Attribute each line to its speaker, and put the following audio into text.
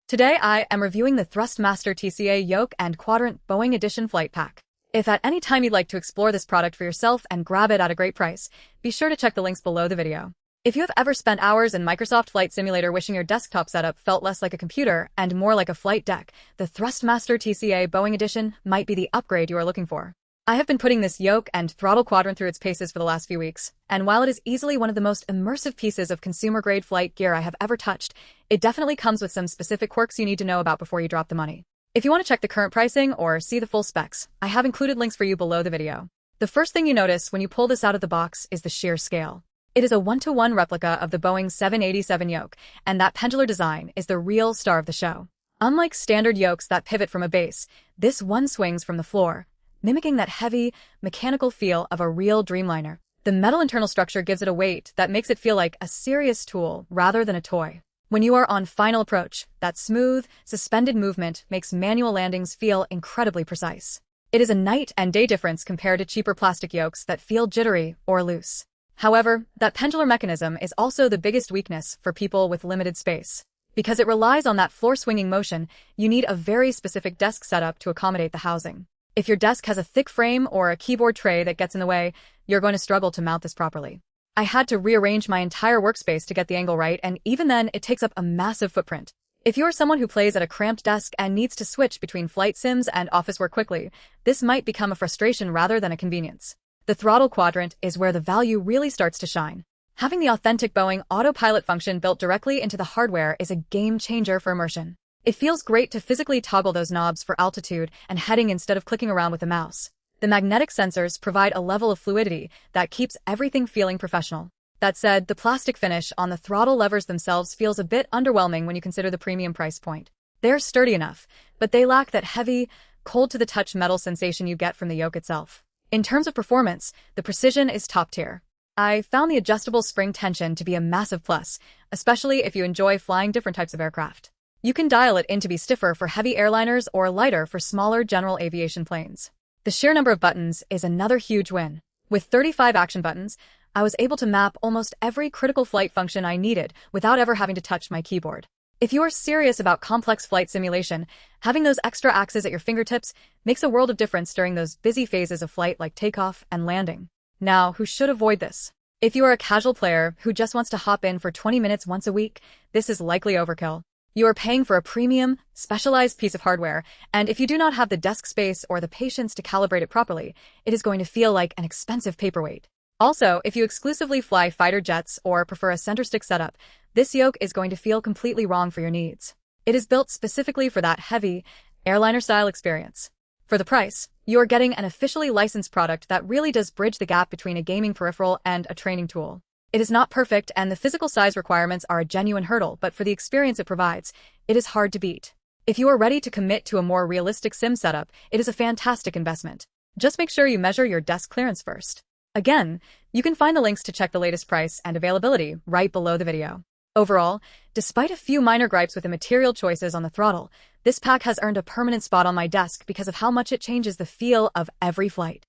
Speaker 1: Today I am reviewing the Thrustmaster TCA Yoke and Quadrant Boeing Edition Flight Pack. If at any time you'd like to explore this product for yourself and grab it at a great price, be sure to check the links below the video. If you have ever spent hours in Microsoft Flight Simulator wishing your desktop setup felt less like a computer and more like a flight deck, the Thrustmaster TCA Boeing Edition might be the upgrade you are looking for. I have been putting this yoke and throttle quadrant through its paces for the last few weeks, and while it is easily one of the most immersive pieces of consumer-grade flight gear I have ever touched, it definitely comes with some specific quirks you need to know about before you drop the money. If you want to check the current pricing or see the full specs, I have included links for you below the video. The first thing you notice when you pull this out of the box is the sheer scale. It is a 1-to-1 replica of the Boeing 787 yoke, and that pendular design is the real star of the show. Unlike standard yokes that pivot from a base, this one swings from the floor, mimicking that heavy, mechanical feel of a real Dreamliner. The metal internal structure gives it a weight that makes it feel like a serious tool rather than a toy. When you are on final approach, that smooth, suspended movement makes manual landings feel incredibly precise. It is a night and day difference compared to cheaper plastic yokes that feel jittery or loose. However, that pendular mechanism is also the biggest weakness for people with limited space. Because it relies on that floor-swinging motion, you need a very specific desk setup to accommodate the housing. If your desk has a thick frame or a keyboard tray that gets in the way, you're going to struggle to mount this properly. I had to rearrange my entire workspace to get the angle right, and even then, it takes up a massive footprint. If you're someone who plays at a cramped desk and needs to switch between flight sims and office work quickly, this might become a frustration rather than a convenience. The throttle quadrant is where the value really starts to shine. Having the authentic Boeing autopilot function built directly into the hardware is a game changer for immersion. It feels great to physically toggle those knobs for altitude and heading instead of clicking around with a mouse. The magnetic sensors provide a level of fluidity that keeps everything feeling professional. That said, the plastic finish on the throttle levers themselves feels a bit underwhelming when you consider the premium price point. They're sturdy enough, but they lack that heavy, cold-to-the-touch metal sensation you get from the yoke itself. In terms of performance, the precision is top tier. I found the adjustable spring tension to be a massive plus, especially if you enjoy flying different types of aircraft. You can dial it in to be stiffer for heavy airliners or lighter for smaller general aviation planes. The sheer number of buttons is another huge win. With 35 action buttons, I was able to map almost every critical flight function I needed without ever having to touch my keyboard. If you are serious about complex flight simulation, having those extra axes at your fingertips makes a world of difference during those busy phases of flight like takeoff and landing. Now, who should avoid this? If you are a casual player who just wants to hop in for 20 minutes once a week, this is likely overkill. You are paying for a premium, specialized piece of hardware, and if you do not have the desk space or the patience to calibrate it properly, it is going to feel like an expensive paperweight. Also, if you exclusively fly fighter jets or prefer a center stick setup, this yoke is going to feel completely wrong for your needs. It is built specifically for that heavy, airliner-style experience. For the price, you are getting an officially licensed product that really does bridge the gap between a gaming peripheral and a training tool. It is not perfect, and the physical size requirements are a genuine hurdle, but for the experience it provides, it is hard to beat. If you are ready to commit to a more realistic sim setup, it is a fantastic investment. Just make sure you measure your desk clearance first. Again, you can find the links to check the latest price and availability right below the video. Overall, despite a few minor gripes with the material choices on the throttle, this pack has earned a permanent spot on my desk because of how much it changes the feel of every flight.